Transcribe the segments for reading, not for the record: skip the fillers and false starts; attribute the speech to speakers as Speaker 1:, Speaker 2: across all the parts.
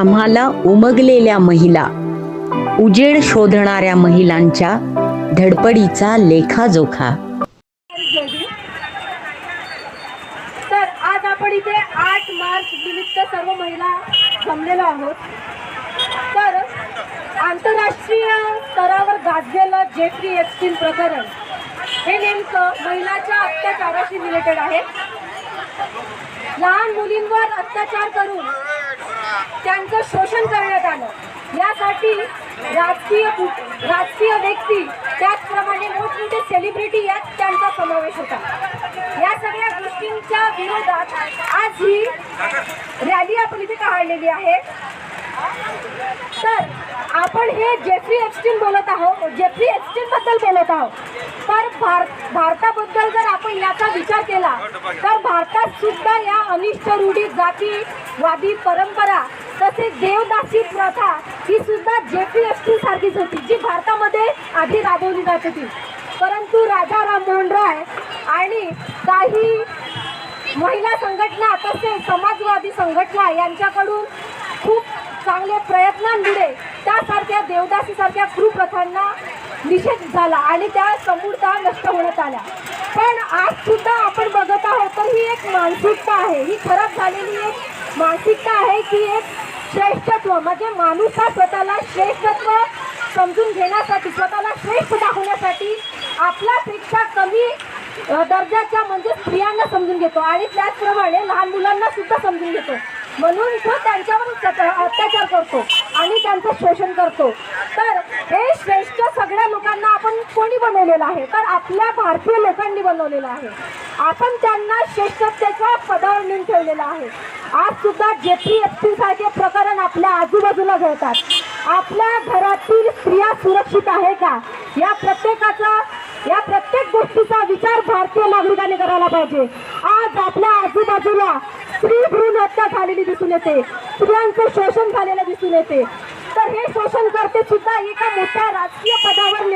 Speaker 1: आम्हाला उमगलेल्या महिला, उजेड शोधणाऱ्या महिलांच्या धडपडीचा लेखाजोखा।
Speaker 2: तर आज आपण इथे 8 मार्च निमित्त सर्व महिला जमलेलो आहोत। तर आंतरराष्ट्रीय स्तरावर गाजलेलं जेफ्री एप्स्टीन प्रकरण हे नेमकं महिलांच्या अत्याचाराशी रिलेटेड आहे। लहान मुलींवर अत्याचार करून त्यांचं शोषण करण्यात आलं, यासाठी राजकीय व्यक्ती त्याचप्रमाणे मोठमोठे सेलिब्रिटी यात त्यांचा समावेश होता। या सगळ्या गोष्टींच्या विरोधात आज ही रॅली आपण इथे काढलेली आहे। तर आपण हे जेफ्री एप्स्टीन बोलत आहोत, जेफ्री एप्स्टीन बद्दल बोलत आहोत। तर भारताबद्दल जर आपण याचा विचार केला तर भारतात सुद्धा या अनिष्ट रूढी, जातीवादी परंपरा तसेच देवदासी प्रथा ही सुद्धा जेफ्री एप्स्टीन सारखीच होती, जी भारतामध्ये आधी राबवली जात होती। परंतु राजा राममोहन राय आणि काही महिला संघटना तसेच समाजवादी संघटना यांच्याकडून खूप चांगले प्रयत्नांमुळे त्यासारख्या देवदासी सारख्या कुप्रथांना निषेध झाला आणि त्या समूळतः नष्ट होण्यात आल्या। पण आज सुद्धा आपण बघत आहोत तर ही एक मानसिकता आहे, ही खराब झालेली एक मानसिकता आहे की एक श्रेष्ठत्व म्हणजे माणूस हा स्वतःला श्रेष्ठत्व समजून घेण्यासाठी, स्वतःला श्रेष्ठ दाखवण्यासाठी आपल्यापेक्षा कमी दर्जाच्या म्हणजे स्त्रियांना समजून घेतो आणि त्याचप्रमाणे लहान मुलांना सुद्धा समजून घेतो, म्हणून तो त्यांच्यावर अत्याचार करतो आणि त्यांचं शोषण करतो। तर हे श्रेष्ठ सगळ्या लोकांना आपण कोणी बनवलेलं आहे तर आपल्या भारतीय लोकांनी बनवलेलं आहे। आपण त्यांना श्रेष्ठतेच्या पदावर नेऊन ठेवलेलं आहे। आज सुद्धा जेफ्री एप्स्टीन सारखे प्रकरण आपल्या आजूबाजूला घडतात। आपल्या घरातील स्त्रिया सुरक्षित आहे का, या प्रत्येक गोष्टीचा विचार भारतीय नागरिकांनी करायला पाहिजे। आज आपल्या आजूबाजूला स्त्री भ्रूण हत्या झालेली दिसून येते, स्त्रियांचं शोषण झालेलं दिसून येते। तर हे शोषण करते सुद्धा एका मोठ्या राजकीय पदावर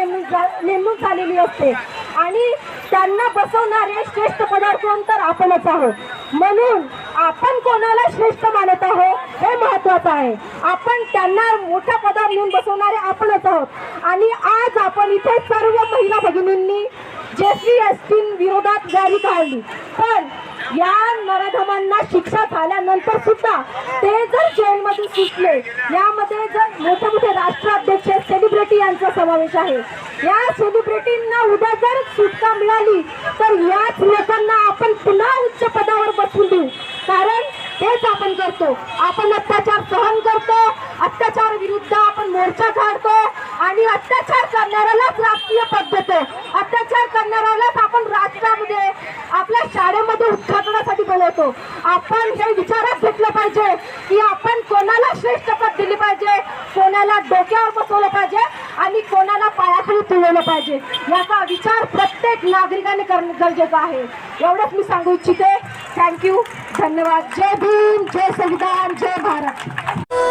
Speaker 2: नेमणूक झालेली असते आणि त्यांना बसवणारे श्रेष्ठ पदावर कोण तर आपणच आहोत। म्हणून आपण कोणाला श्रेष्ठ मानत आहोत हे महत्वाचं आहे। आपण त्यांना मोठ्या पदावर नेऊन बसवणारे आपणच आहोत आणि आज आपण इथे सर्व महिला भगिनींनी जेफ्री एप्स्टीन विरोधात रॅली काढली। पण या नराधमांना शिक्षा झाल्यानंतर सुद्धा ते जर जेलमध्ये सुटले, यामध्ये जर मोठे मोठे राष्ट्राध्यक्ष सेलिब्रिटी यांचा समावेश आहे, या सेलिब्रिटींना उद्या जर सुटका मिळाली तर याच लोकांना आपण पुन्हा उच्च पदावर बसवून देऊ। कारण तेच आपण करतो, आपण अत्याचार सहन करतो, अत्याचार विरुद्ध आपण मोर्चा काढतो आणि अत्याचार करणाऱ्यालाच राजकीय पद देतो, अत्याचार करणाऱ्यालाच आपण राष्ट्रामध्ये आपल्या शाळेमध्ये उद्घाटनासाठी बोलवतो। आपण हे विचारात घेतलं पाहिजे की आपण कोणाला श्रेष्ठ पद दिली पाहिजे, कोणाला डोक्यावर बसवलं पाहिजे आणि कोणाला पायाखाली तुळवलं पाहिजे, याचा विचार प्रत्येक नागरिकाने करणं गरजेचं आहे। एवढंच मी सांगू इच्छिते। थँक्यू, धन्यवाद। जय भीम, जय संविधान, जय भारत।